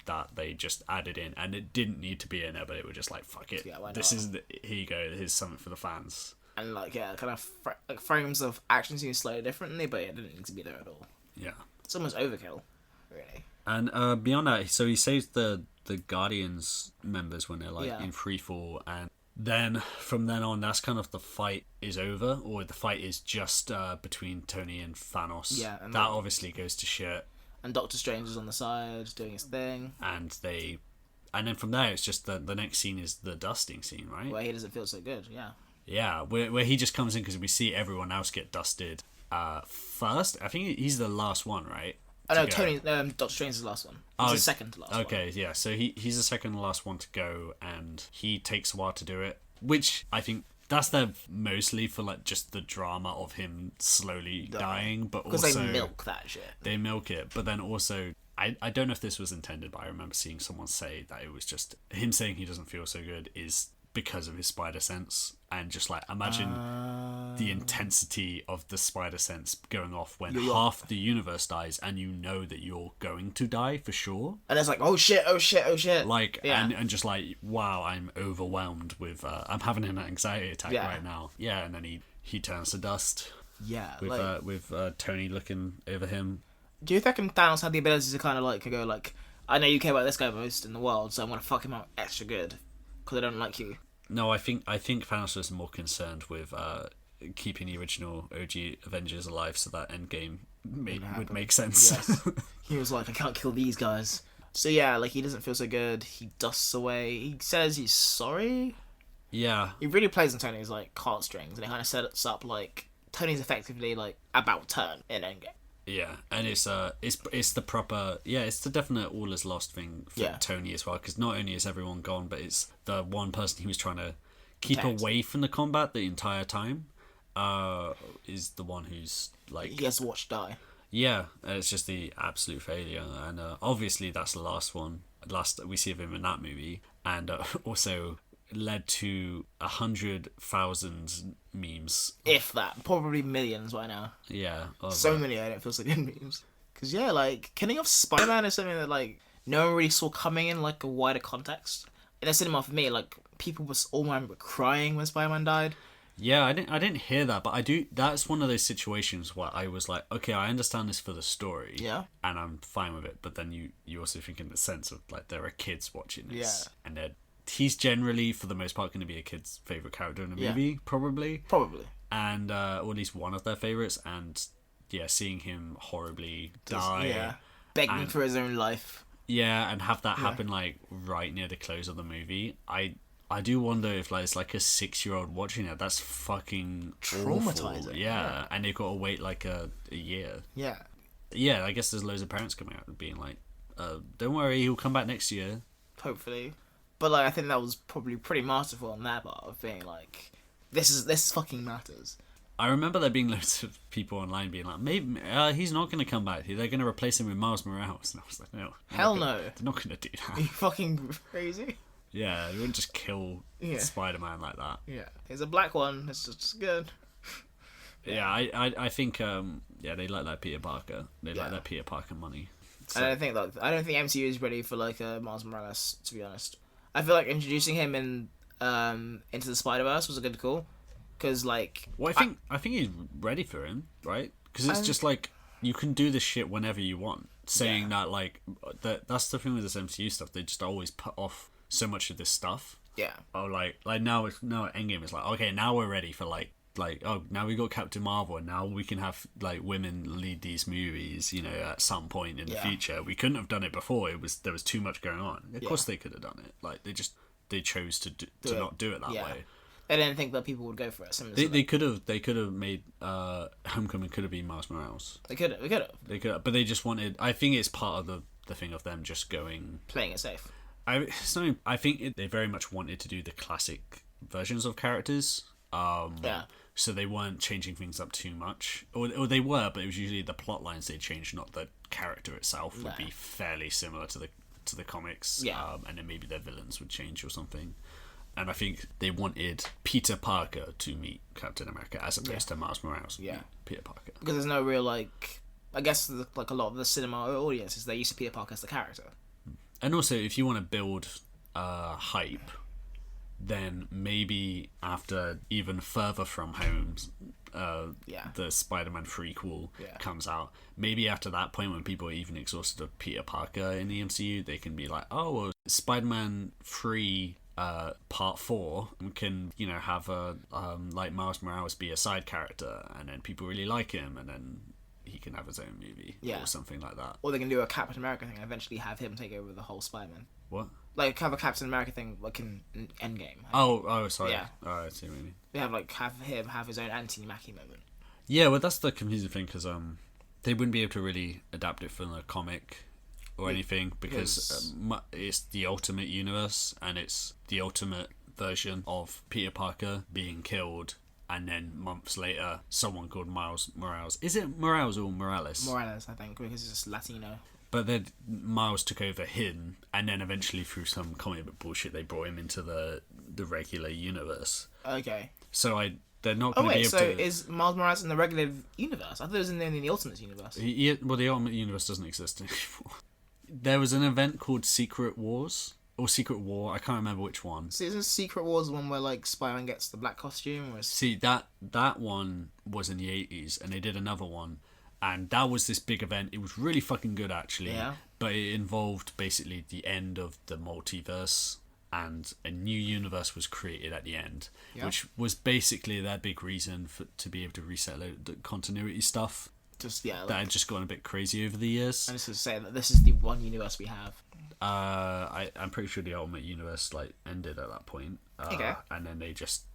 that they just added in, and it didn't need to be in there, but it was just like, fuck it, why this not? is here you go, here's something for the fans. And like kind of like frames of action scenes slightly differently, but it didn't need to be there at all. Yeah, it's almost overkill, really. And beyond that, so he saves the Guardians members when they're like in free fall, and then from then on, that's kind of the fight is over, or the fight is just between Tony and Thanos. Yeah, and that obviously goes to shit. And Doctor Strange is on the side doing his thing. And then from there, it's just the next scene is the dusting scene, right? Where he doesn't feel so good, yeah. Yeah, where he just comes in because we see everyone else get dusted first. I think he's the last one, right? Oh no, Doctor Strange is the last one. He's the second to last one. Okay, yeah, so he's the second to last one to go, and he takes a while to do it, which I think that's there mostly for like just the drama of him slowly dying, but also... Because they milk that shit. They milk it, but then also... I don't know if this was intended, but I remember seeing someone say that it was just... Him saying he doesn't feel so good is because of his spider sense, and just like imagine the intensity of the spider sense going off when half the universe dies and you know that you're going to die for sure, and it's like oh shit like and just like wow, I'm overwhelmed with I'm having an anxiety attack right now, and then he turns to dust with Tony looking over him. Do you think Thanos had the ability to kind of like go like, I know you care about this guy most in the world, so I'm gonna fuck him up extra good because I don't like you? No, I think Thanos was more concerned with keeping the original OG Avengers alive, so that Endgame would make sense. Yes. He was like, I can't kill these guys. So yeah, like he doesn't feel so good. He dusts away. He says he's sorry. Yeah. He really plays on Tony's like heartstrings, and it kind of sets up like Tony's effectively like about turn in Endgame. Yeah, and it's the proper it's the definite all is lost thing for Tony as well, because not only is everyone gone, but it's the one person he was trying to keep away from the combat the entire time is the one who's like he has watched die. Yeah, it's just the absolute failure, and obviously that's the last we see of him in that movie, and also led to 100,000 memes, if that, probably millions by now. Yeah, so many I don't feel so good memes. Because like killing off Spider-Man is something that like no one really saw coming in like a wider context. In a cinema for me, like people were crying when Spider-Man died. Yeah, I didn't hear that, but I do. That's one of those situations where I was like, okay, I understand this for the story, and I'm fine with it. But then you also think in the sense of like there are kids watching this, and he's generally for the most part going to be a kid's favorite character in a movie, probably, and or at least one of their favorites. And seeing him horribly die, begging for his own life, and have that happen like right near the close of the movie, I do wonder if like it's like a 6-year-old watching it. That's fucking traumatizing. Yeah, and they've got to wait like a year. Yeah. I guess there's loads of parents coming out and being like, "Don't worry, he'll come back next year." Hopefully, but like I think that was probably pretty masterful on their part of being like, "This fucking matters." I remember there being loads of people online being like, "Maybe he's not going to come back. They're going to replace him with Miles Morales." And I was like, "No, hell no, they're not going to do that." Are you fucking crazy? Yeah, they wouldn't just kill Spider-Man like that. Yeah, he's a black one. It's just good. Yeah, I think they like that Peter Parker. They like that Peter Parker money. So. I don't think MCU is ready for like a Miles Morales, to be honest. I feel like introducing him in into the Spider-Verse was a good call. Because like, Well, I think he's ready for him, right? Because it's just like you can do this shit whenever you want. Saying that like that's the thing with this MCU stuff. They just always put off so much of this stuff. yeah, Oh, like now at Endgame, it's like, okay, now we're ready for like oh, now we got Captain Marvel, and now we can have like women lead these movies. You know, at some point in the future, we couldn't have done it before. There was too much going on. Of course, they could have done it. Like they chose to not do it that way. I didn't think that people would go for it. They could have made Homecoming could have been Miles Morales. They could have, But they just wanted. I think it's part of the thing of them just going playing it safe. I think they very much wanted to do the classic versions of characters. So they weren't changing things up too much, or they were, but it was usually the plot lines they changed, not the character itself. Would be fairly similar to the comics. And then maybe their villains would change or something. And I think they wanted Peter Parker to meet Captain America as opposed to Miles Morales. Yeah, Peter Parker. Because there's no real like, I guess like a lot of the cinema audiences, they're used to Peter Parker as the character. And also, if you want to build hype, then maybe after even further from home, the Spider-Man prequel comes out, maybe after that point when people are even exhausted of Peter Parker in the MCU, they can be like, oh, well, Spider-Man 3 part 4 can, you know, have a like Miles Morales be a side character, and then people really like him, and then he can have his own movie or something like that. Or they can do a Captain America thing and eventually have him take over the whole Spider-Man. What? Like have a Captain America thing like in Endgame. Oh, sorry. Yeah. Oh, I see what you mean. They have him have his own Anthony Mackie moment. Yeah, well, that's the confusing thing, because they wouldn't be able to really adapt it from a comic or anything, because it's the Ultimate Universe, and it's the ultimate version of Peter Parker being killed, and then months later, someone called Miles Morales. Is it Morales or Morales? Morales, I think, because it's just Latino. But then Miles took over him, and then eventually through some comic book bullshit, they brought him into the regular universe. Okay. So they're not going to be able to... Oh wait, so is Miles Morales in the regular universe? I thought it was in the Ultimate Universe. Well, the Ultimate Universe doesn't exist anymore. There was an event called Secret Wars, or Secret War, I can't remember which one. See, isn't Secret Wars the one where like Spider-Man gets the black costume? Or is... See, that one was in the 80s, and they did another one, and that was this big event. It was really fucking good, actually. Yeah. But it involved basically the end of the multiverse, and a new universe was created at the end, which was basically their big reason to be able to reset the continuity stuff. Just that had just gone a bit crazy over the years. I'm just gonna say that this is the one universe we have. I'm pretty sure the Ultimate Universe like ended at that point. Okay. And then they just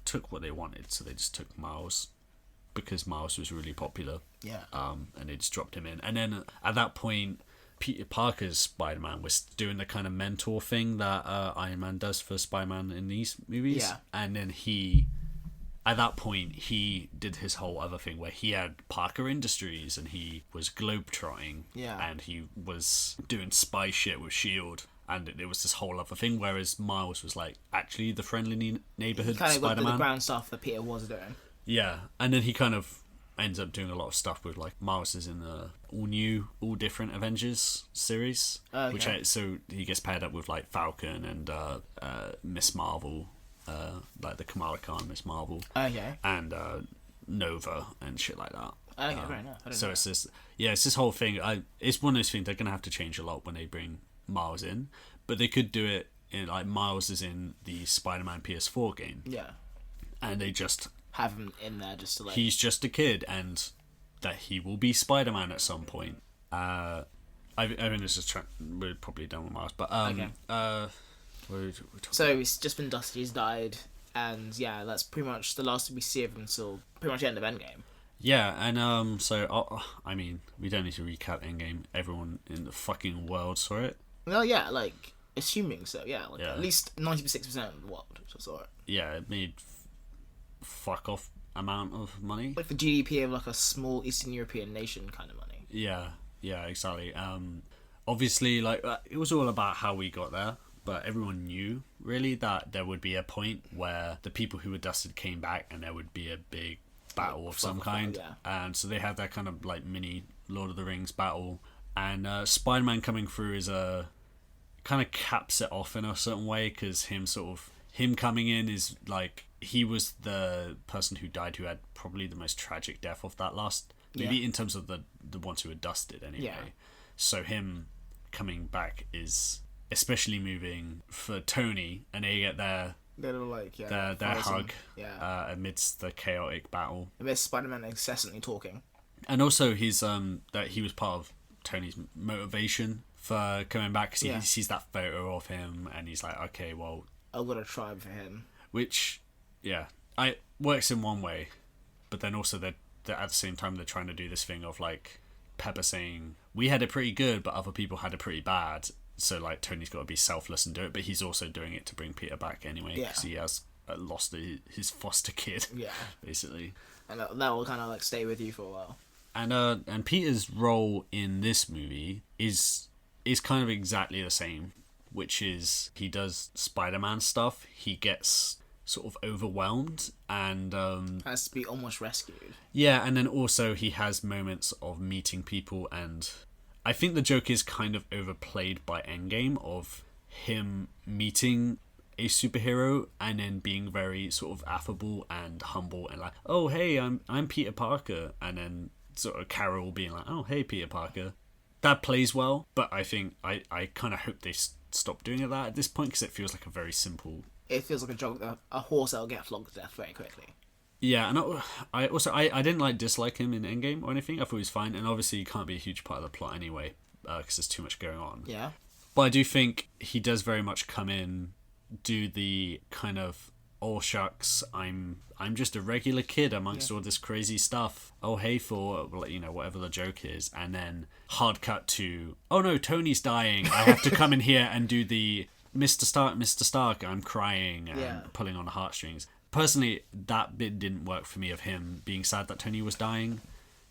took what they wanted, so they just took Miles, because Miles was really popular. Yeah. And they just dropped him in, and then at that point, Peter Parker's Spider-Man was doing the kind of mentor thing that Iron Man does for Spider-Man in these movies. Yeah. And then at that point, he did his whole other thing where he had Parker Industries, and he was globetrotting. Yeah. And he was doing spy shit with S.H.I.E.L.D. And it was this whole other thing, whereas Miles was like actually the friendly neighborhood Kind of got Spider-Man. the ground stuff that Peter was doing. Yeah, and then he kind of ends up doing a lot of stuff with like Miles is in the all different Avengers series, so he gets paired up with like Falcon and Miss Marvel, like the Kamala Khan Miss Marvel, and Nova and shit like that. Okay, fair enough. So it's this whole thing. It's one of those things they're gonna have to change a lot when they bring Miles in, but they could do it in like Miles is in the Spider-Man PS4 game. Yeah. And they just have him in there just to like... He's just a kid, and that he will be Spider-Man at some point. I mean, this is we're probably done with Miles, but so he's just been dusty, he's died, and yeah, that's pretty much the last we see of him until pretty much the end of Endgame. Yeah, and so I mean, we don't need to recap Endgame. Everyone in the fucking world saw it. Well, yeah, like assuming so. Yeah, like at least 96% of the world saw it. Yeah, it made fuck off amount of money. Like the GDP of like a small Eastern European nation kind of money. Yeah, exactly. Obviously, like it was all about how we got there, but everyone knew really that there would be a point where the people who were dusted came back, and there would be a big battle of some kind. And so they had that kind of like mini Lord of the Rings battle, and Spider-Man coming through is kind of caps it off in a certain way, because him coming in is like he was the person who died who had probably the most tragic death of that last movie in terms of the ones who were dusted anyway. Yeah. So him coming back is especially moving for Tony, and they get their hug amidst the chaotic battle. Amidst Spider-Man incessantly talking. And also he's that he was part of Tony's motivation for coming back, because he sees that photo of him and he's like, okay, well, I've got a tribe for him. Which, I works in one way, but then also they're at the same time they're trying to do this thing of like Pepper saying we had it pretty good, but other people had it pretty bad. So like Tony's got to be selfless and do it, but he's also doing it to bring Peter back anyway, because he has lost his foster kid, basically. And that will kind of like stay with you for a while. And Peter's role in this movie is kind of exactly the same, which is he does Spider-Man stuff. He gets sort of overwhelmed and has to be almost rescued. Yeah, and then also he has moments of meeting people, and I think the joke is kind of overplayed by Endgame of him meeting a superhero and then being very sort of affable and humble and like, oh hey, I'm Peter Parker, and then sort of Carol being like, oh hey Peter Parker. That plays well, but I think I kind of hope they stop doing it that at this point, because it feels like a very simple. It feels like a joke that a horse that'll get flogged to death very quickly. Yeah, and I also didn't like dislike him in Endgame or anything. I thought he was fine, and obviously he can't be a huge part of the plot anyway, because there's too much going on. Yeah. But I do think he does very much come in, do the kind of, oh shucks, I'm just a regular kid amongst all this crazy stuff. Oh hey, for whatever the joke is, and then hard cut to, oh no, Tony's dying. I have to come in here and do the Mr. Stark, I'm crying and pulling on the heartstrings. Personally, that bit didn't work for me of him being sad that Tony was dying.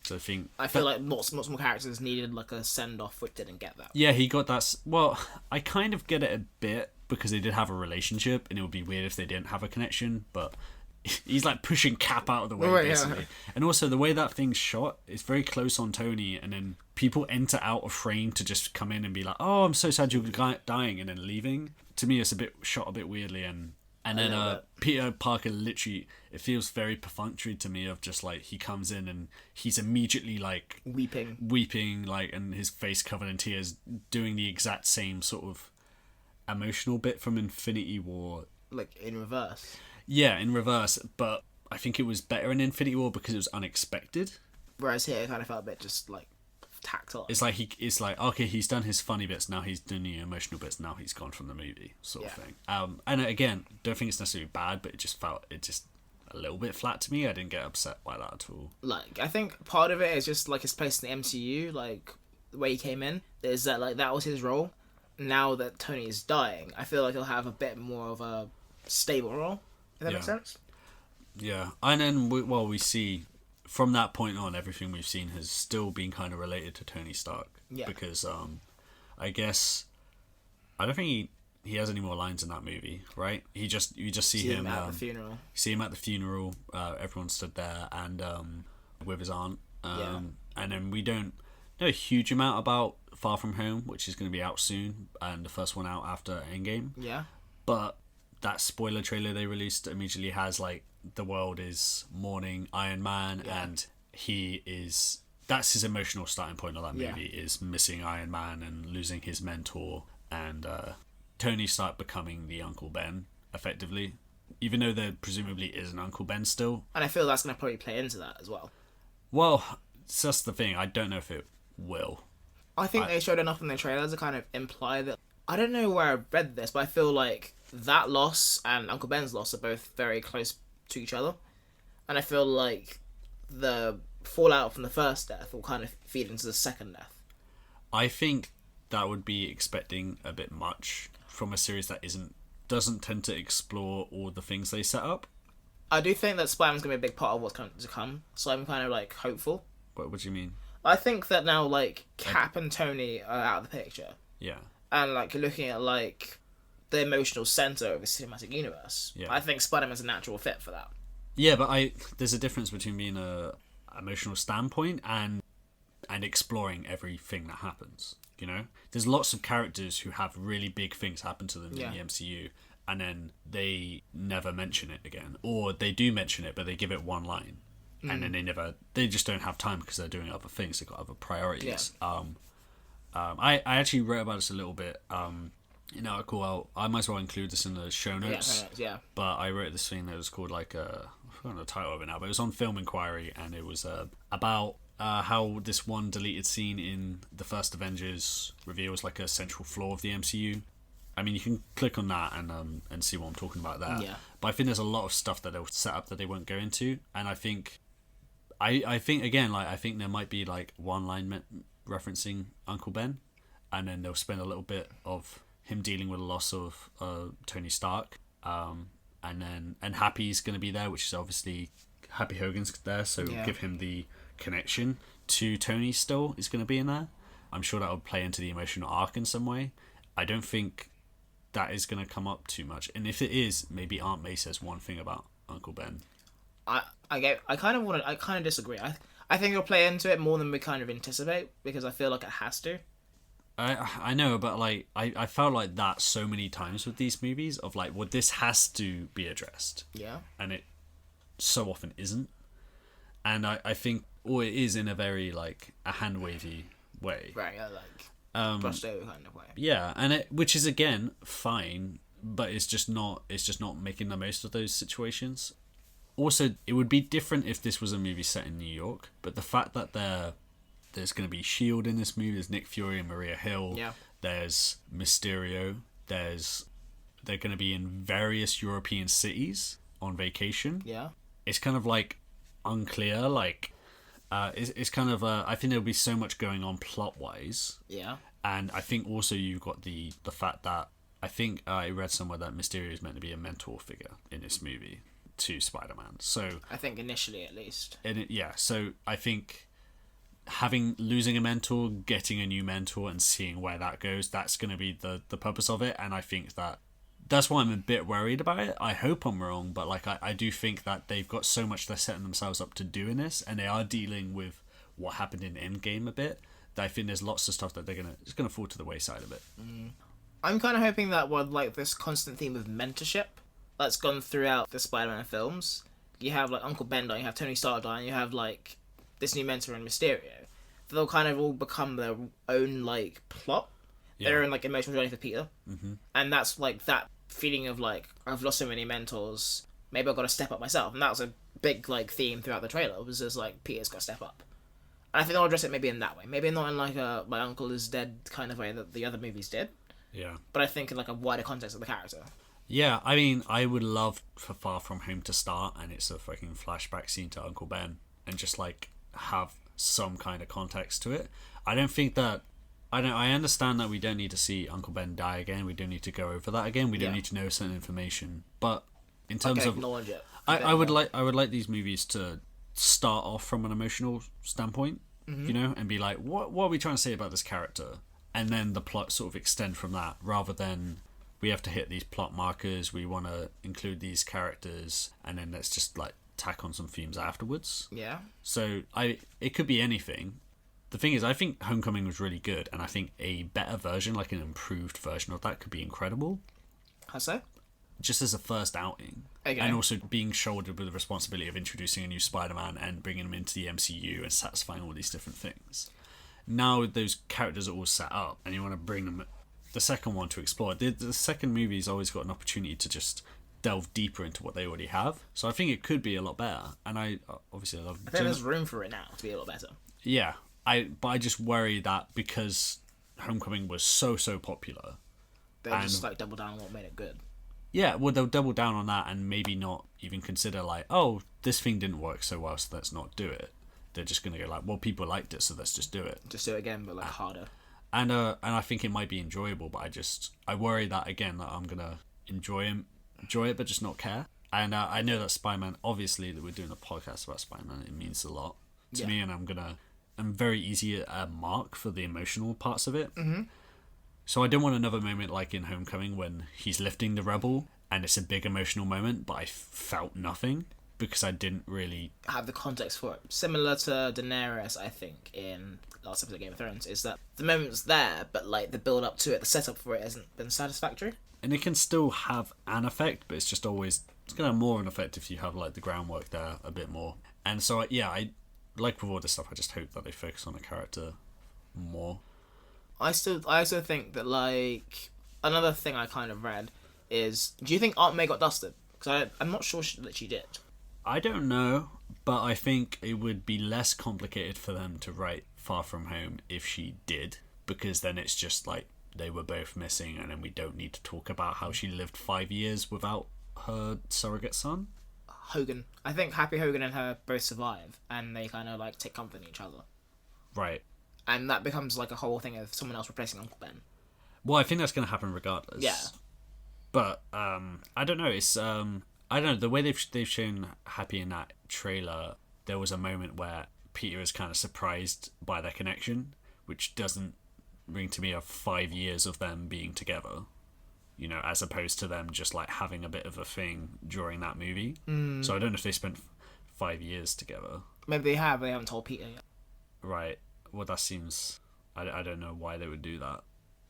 So I feel like lots more characters needed like a send off, which didn't get that. Yeah, he got that. Well, I kind of get it a bit, because they did have a relationship, and it would be weird if they didn't have a connection, but he's like pushing Cap out of the way, basically. Yeah. And also the way that thing's shot is very close on Tony, and then people enter out of frame to just come in and be like, oh, I'm so sad you're dying, and then leaving. To me, it's shot a bit weirdly, and then Peter Parker literally, it feels very perfunctory to me of just like he comes in and he's immediately like weeping like, and his face covered in tears, doing the exact same sort of emotional bit from Infinity War, like in reverse. Yeah, in reverse, but I think it was better in Infinity War because it was unexpected. Whereas here, it kind of felt a bit just like tacked on. It's like okay, he's done his funny bits, now he's doing the emotional bits, now he's gone from the movie, sort of thing. And again, don't think it's necessarily bad, but it just a little bit flat to me. I didn't get upset by that at all. Like, I think part of it is just like his place in the MCU, like the way he came in, is that like that was his role. Now that Tony is dying, I feel like he'll have a bit more of a stable role. If that makes sense. Yeah, and then we see from that point on, everything we've seen has still been kind of related to Tony Stark. Yeah. Because I guess I don't think he has any more lines in that movie, right? You just see him at the funeral. See him at the funeral. Everyone stood there and with his aunt. And then we don't know a huge amount about Far From Home, which is going to be out soon, and the first one out after Endgame. Yeah. But that spoiler trailer they released immediately has like the world is mourning Iron Man, and that's his emotional starting point of that movie is missing Iron Man and losing his mentor, and Tony Stark becoming the Uncle Ben effectively, even though there presumably is an Uncle Ben still. And I feel that's going to probably play into that as well. Well, it's just the thing. I don't know if it will. I think they showed enough in the trailers to kind of imply that. I don't know where I read this, but I feel like that loss and Uncle Ben's loss are both very close to each other. And I feel like the fallout from the first death will kind of feed into the second death. I think that would be expecting a bit much from a series that doesn't tend to explore all the things they set up. I do think that Spider-Man's going to be a big part of what's going to come, so I'm kind of like hopeful. What do you mean? I think that now like Cap and Tony are out of the picture. Yeah. And like you're looking at like the emotional center of the cinematic universe. Yeah. I think Spider-Man's a natural fit for that. Yeah, but there's a difference between being a emotional standpoint and exploring everything that happens. You know, there's lots of characters who have really big things happen to them in the MCU, and then they never mention it again, or they do mention it but they give it one line, and then they just don't have time because they're doing other things, they've got other priorities. I actually wrote about this a little bit in an article. I might as well include this in the show notes. But I wrote this thing that was called like I forgot the title of it now, but it was on Film Inquiry, and it was about how this one deleted scene in the first Avengers reveals like a central flaw of the MCU. I mean, you can click on that and see what I'm talking about there. Yeah. But I think there's a lot of stuff that they'll set up that they won't go into, and I think again, like, I think there might be like one line referencing Uncle Ben, and then they'll spend a little bit of him dealing with the loss of Tony Stark, and Happy's going to be there, which is obviously Happy Hogan's there, so give him the connection to Tony still is going to be in there. I'm sure that will play into the emotional arc in some way. I don't think that is going to come up too much, and if it is, maybe Aunt May says one thing about Uncle Ben. I kind of disagree. I think it'll play into it more than we kind of anticipate, because I feel like it has to. I know, but like I felt like that so many times with these movies of like, well, this has to be addressed. Yeah. And it so often isn't. And I think, or it is in a very like a hand wavy way. Right, yeah, like brushed over kind of way. Yeah, and which is again fine, but it's just not making the most of those situations. Also, it would be different if this was a movie set in New York, but the fact that there's going to be S.H.I.E.L.D. in this movie, there's Nick Fury and Maria Hill, there's Mysterio, they're going to be in various European cities on vacation. Yeah. It's kind of like unclear, like it's kind of I think there'll be so much going on plot-wise. Yeah. And I think also you've got the fact that I think I read somewhere that Mysterio is meant to be a mentor figure in this movie to Spider-Man. So I think initially, at least. So I think losing a mentor, getting a new mentor, and seeing where that goes, that's going to be the purpose of it. And I think that's why I'm a bit worried about it. I hope I'm wrong, but like I do think that they've got so much they're setting themselves up to do in this, and they are dealing with what happened in Endgame a bit, that I think there's lots of stuff that it's gonna fall to the wayside a bit. I'm kind of hoping that with like this constant theme of mentorship that's gone throughout the Spider-Man films, you have like Uncle Ben dying, you have Tony Stark dying, you have like this new mentor in Mysterio. They'll kind of all become their own like plot, their own like emotional journey for Peter, and that's like that feeling of like, I've lost so many mentors, maybe I've got to step up myself. And that was a big like theme throughout the trailer, was just like Peter's got to step up. And I think they'll address it maybe in that way, maybe not in like a my uncle is dead kind of way that the other movies did. Yeah. But I think in like a wider context of the character. Yeah, I mean, I would love for Far From Home to start and it's a fucking flashback scene to Uncle Ben and just like have some kind of context to it. I don't think that I understand that we don't need to see Uncle Ben die again. We don't need to go over that again. We don't need to know certain information. But in terms of acknowledge it, I would like these movies to start off from an emotional standpoint, you know, and be like, what are we trying to say about this character? And then the plot sort of extend from that, rather than we have to hit these plot markers, we want to include these characters, and then let's just like tack on some themes afterwards. Yeah. So it could be anything. The thing is, I think Homecoming was really good, and I think a better version, like an improved version of that, could be incredible. How so? Just as a first outing. Okay. And also being shouldered with the responsibility of introducing a new Spider-Man and bringing him into the MCU and satisfying all these different things. Now those characters are all set up, and you want to bring them the second one to explore. The second movie's always got an opportunity to just delve deeper into what they already have. So I think it could be a lot better. And I think there's room for it now to be a lot better. Yeah. But I just worry that because Homecoming was so popular, they'll just like double down on what made it good. Yeah, well, they'll double down on that and maybe not even consider like, oh, this thing didn't work so well, so let's not do it. They're just gonna go like, well, people liked it, so let's just do it. Just do it again, but like harder. And I think it might be enjoyable, but I worry that again that I'm gonna enjoy it, but just not care. And I know that Spider-Man, obviously, that we're doing a podcast about Spider-Man, it means a lot to me, and I'm very easy at a mark for the emotional parts of it. Mm-hmm. So I don't want another moment like in Homecoming when he's lifting the Rebel and it's a big emotional moment, but I felt nothing because I didn't really have the context for it. Similar to Daenerys, I think, in last episode of Game of Thrones, is that the moment's there, but like the build up to it, the setup for it hasn't been satisfactory. And it can still have an effect, but it's just always... It's going to have more of an effect if you have, like, the groundwork there a bit more. And so, yeah, I like with all this stuff, I just hope that they focus on the character more. I also think that, like, another thing I kind of read is, do you think Aunt May got dusted? Because I'm not sure that she did. I don't know, but I think it would be less complicated for them to write Far From Home if she did, because then it's just like they were both missing, and then we don't need to talk about how she lived 5 years without her surrogate son. Hogan. I think Happy Hogan and her both survive, and they kind of like take comfort in each other. Right. And that becomes like a whole thing of someone else replacing Uncle Ben. Well, I think that's going to happen regardless. Yeah. But I don't know. It's I don't know, the way they've shown Happy in that trailer. There was a moment where Peter is kind of surprised by their connection, which doesn't ring to me of 5 years of them being together. You know, as opposed to them just like having a bit of a thing during that movie. So I don't know if they spent 5 years together. Maybe they have. They haven't told Peter yet. Right. Well, that seems... I don't know why they would do that.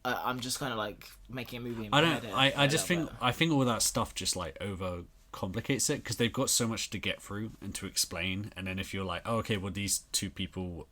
I'm just kind of like making a movie in my head. I just think... I think all that stuff just like over complicates it, because they've got so much to get through and to explain. And then if you're like, oh, okay, well, these two people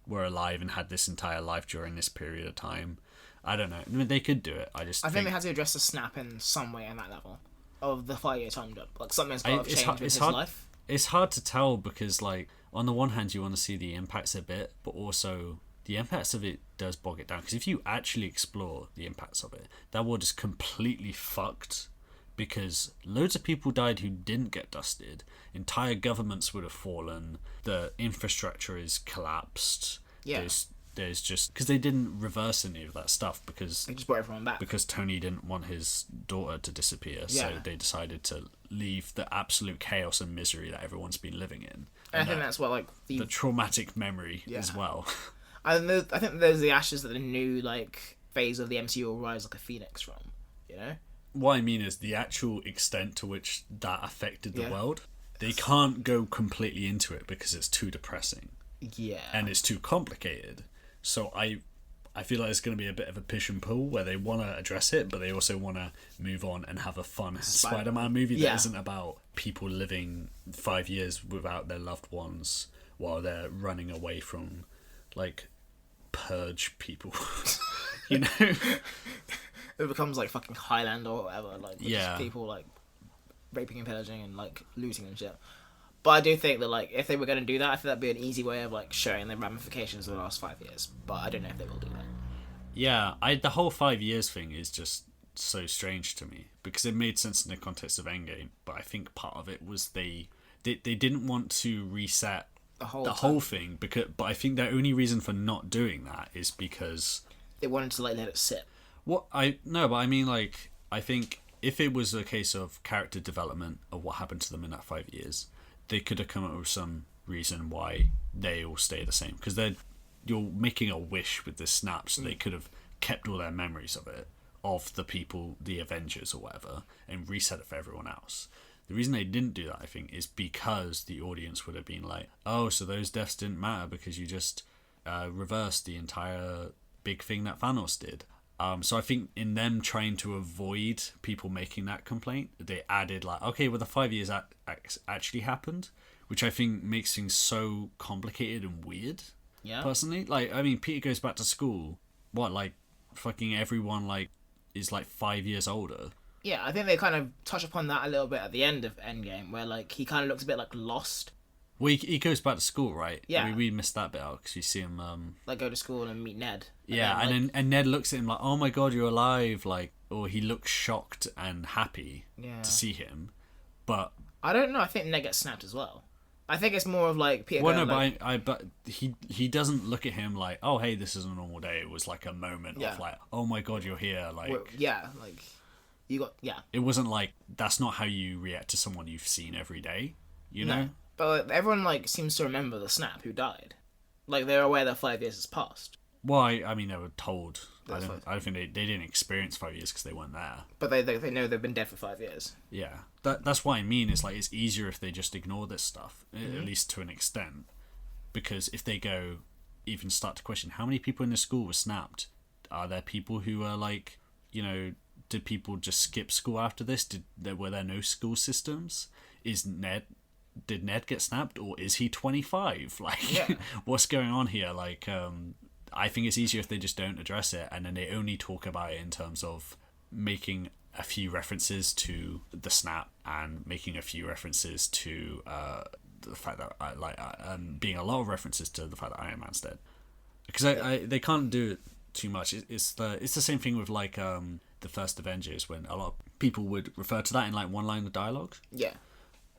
were alive and had this entire life during this period of time... I don't know. I mean, they could do it. I think they had to address the snap in some way in that level of the 5 year time jump. Like something's got to have changed with his life. It's hard to tell because, like, on the one hand, you want to see the impacts a bit, but also the impacts of it does bog it down. Because if you actually explore the impacts of it, that world is completely fucked. Because loads of people died who didn't get dusted. Entire governments would have fallen. The infrastructure is collapsed. Yeah. There's just because they didn't reverse any of that stuff because they just brought everyone back because Tony didn't want his daughter to disappear, so they decided to leave the absolute chaos and misery that everyone's been living in. And I think that's what like the traumatic memory as well. I think there's the ashes that the new like phase of the MCU will rise like a phoenix from. You know. What I mean is the actual extent to which that affected the world. They can't go completely into it because it's too depressing. Yeah. And it's too complicated. So I feel like it's going to be a bit of a push and pull where they want to address it, but they also want to move on and have a fun Spider-Man movie that isn't about people living 5 years without their loved ones while they're running away from, like, purge people. You know? It becomes like fucking Highlander or whatever. Like, just people like raping and pillaging and like looting and shit. But I do think that, like, if they were going to do that, I think that'd be an easy way of, like, showing the ramifications of the last 5 years. But I don't know if they will do that. Yeah, the whole 5 years thing is just so strange to me. Because it made sense in the context of Endgame. But I think part of it was they didn't want to reset the whole thing. But I think their only reason for not doing that is because... they wanted to, like, let it sit. But I mean, like, I think if it was a case of character development of what happened to them in that 5 years... they could have come up with some reason why they all stay the same. Because you're making a wish with this snap, so they could have kept all their memories of it, of the people, the Avengers or whatever, and reset it for everyone else. The reason they didn't do that, I think, is because the audience would have been like, oh, so those deaths didn't matter because you just reversed the entire big thing that Thanos did. So I think in them trying to avoid people making that complaint, they added like, okay, well the 5 years actually happened, which I think makes things so complicated and weird. Yeah. Personally, like, I mean, Peter goes back to school. What, like, fucking everyone like is like 5 years older. Yeah, I think they kind of touch upon that a little bit at the end of Endgame, where like he kind of looks a bit like lost. Well, he goes back to school, right? Yeah. I mean, we missed that bit out because you see him... like, go to school and meet Ned. And then Ned looks at him like, oh my god, you're alive. Like, or he looks shocked and happy to see him. But... I don't know, I think Ned gets snapped as well. I think it's more of like Peter... Well, no, like... but he doesn't look at him like, oh, hey, this is a normal day. It was like a moment of like, oh my god, you're here. Like... like... You got... Yeah. It wasn't like, that's not how you react to someone you've seen every day, you know? No. But everyone like seems to remember the Snap who died. Like they're aware that 5 years has passed. Well, I mean, they were told. I don't think they didn't experience 5 years because they weren't there. But they know they've been dead for 5 years. Yeah, that's what I mean. It's like it's easier if they just ignore this stuff, at least to an extent. Because if they go, even start to question how many people in the school were snapped, are there people who are like, you know, did people just skip school after this? Were there no school systems? Did Ned get snapped, or is he 25? Like, Yeah. what's going on here? Like, I think it's easier if they just don't address it, and then they only talk about it in terms of making a few references to the snap and making a few references to the fact that being a lot of references to the fact that Iron Man's dead. Because they can't do it too much. It's the same thing with like the first Avengers, when a lot of people would refer to that in like one line of dialogue. Yeah.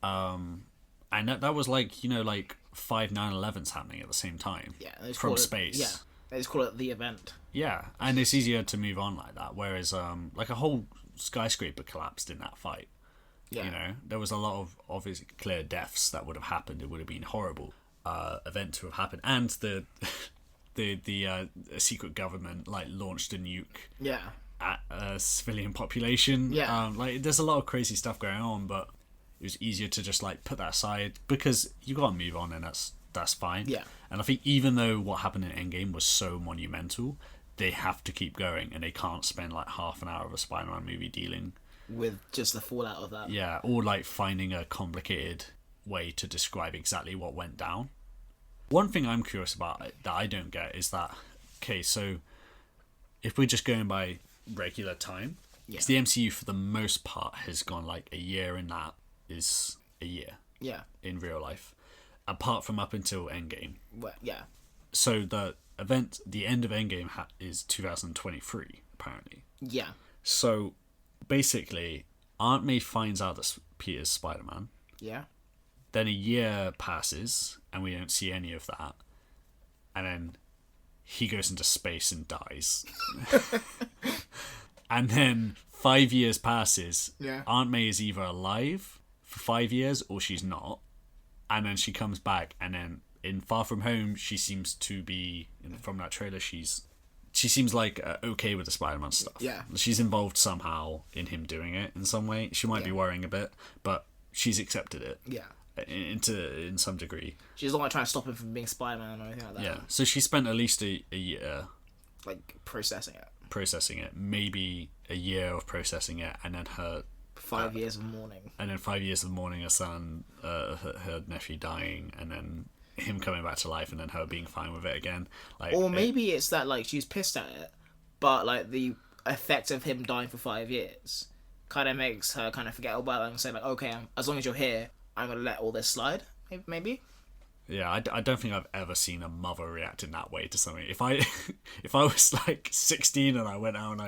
And that was like, you know, like 5 9/11s happening at the same time. Yeah. They just from call it- space. Yeah. They just call it the event. Yeah, and it's easier to move on like that. Whereas like a whole skyscraper collapsed in that fight. Yeah. You know, there was a lot of obviously clear deaths that would have happened. It would have been a horrible event to have happened, and the secret government like launched a nuke Yeah. at a civilian population. Yeah. Like there's a lot of crazy stuff going on, but it was easier to just like put that aside because you gotta move on, and that's fine. Yeah. And I think even though what happened in Endgame was so monumental, they have to keep going, and they can't spend like half an hour of a Spider-Man movie dealing With just the fallout of that. yeah, or like finding a complicated way to describe exactly what went down. One thing I'm curious about that I don't get is that, okay, so if we're just going by regular time, because the MCU for the most part has gone like a year, and that is a year Yeah. in real life, apart from up until Endgame. Well, yeah. So the end of Endgame is 2023 apparently. Yeah. So basically, Aunt May finds out that Peter's Spider-Man. Yeah. Then a year passes and we don't see any of that, and then he goes into space and dies. And then 5 years passes. Yeah. Aunt May is either alive for 5 years or she's not, and then she comes back, and then in Far From Home she seems to be, from that trailer, she seems like okay with the Spider-Man stuff. Yeah. She's involved somehow in him doing it in some way. She might be worrying a bit, but she's accepted it. Yeah. In some degree. She's not like trying to stop him from being Spider-Man or anything like that. Yeah. So she spent at least a year Like processing it. Maybe a year of processing it, and then her 5 years of mourning. and then 5 years of mourning her son, her nephew dying, and then him coming back to life, and then her being fine with it again. Like, Or maybe it's that like she's pissed at it, but like the effect of him dying for 5 years kind of makes her kind of forget about it and say like, okay, as long as you're here, I'm gonna let all this slide. Maybe. Yeah, I don't think I've ever seen a mother react in that way to something. If I was like 16 and I went out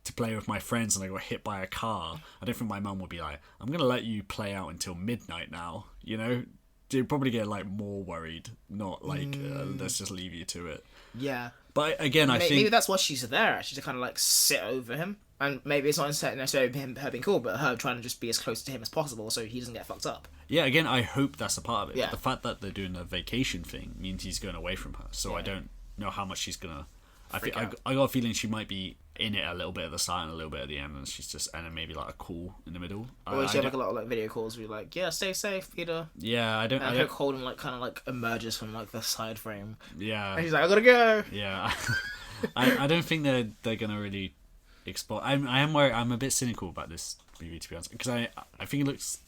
to play with my friends and I got hit by a car, I don't think my mum would be like, I'm gonna let you play out until midnight now. You know, you'd probably get like more worried, not like let's just leave you to it. Yeah. But again, I think maybe that's why she's there, actually, to kind of like sit over him. And maybe it's not necessarily her being cool, but her trying to just be as close to him as possible so he doesn't get fucked up. yeah, again, I hope that's a part of it. Yeah. But the fact that they're doing a vacation thing means he's going away from her. So I don't know how much she's gonna. I got a feeling she might be in it a little bit at the start and a little bit at the end, and she's just, and then maybe like a call in the middle. Or she have like a lot of like video calls where you're like, yeah, stay safe, Peter. Yeah, I don't. And Hook Holden like kind of like emerges from like the side frame. Yeah. And he's like, I gotta go. Yeah. I don't think they're gonna really explore. I am worried. I'm a bit cynical about this movie, to be honest, because I think it looks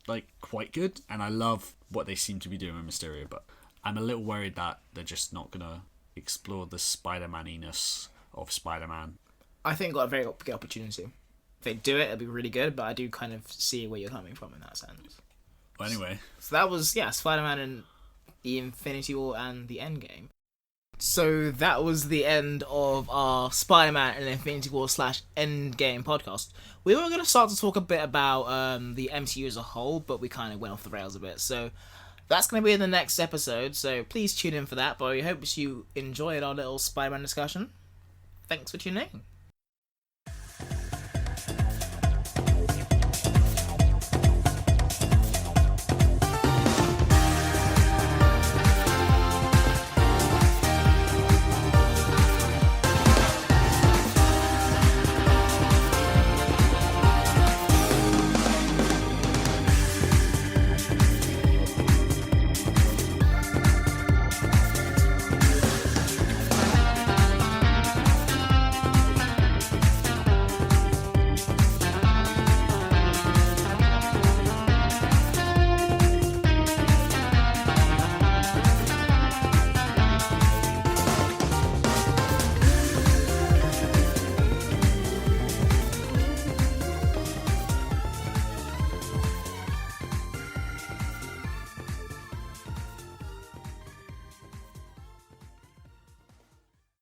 like quite good, and I love what they seem to be doing with Mysterio, but I'm a little worried that they're just not gonna explore the Spider-Man-iness of Spider-Man. I think got a very big opportunity. If they do it, it'll be really good, but I do kind of see where you're coming from in that sense. Well, anyway, So that was, Spider-Man and the Infinity War and the Endgame. So that was the end of our Spider-Man and Infinity War / Endgame podcast. We were going to start to talk a bit about the MCU as a whole, but we kind of went off the rails a bit. So that's going to be in the next episode, so please tune in for that. But we hope you enjoyed our little Spider-Man discussion. Thanks for tuning in.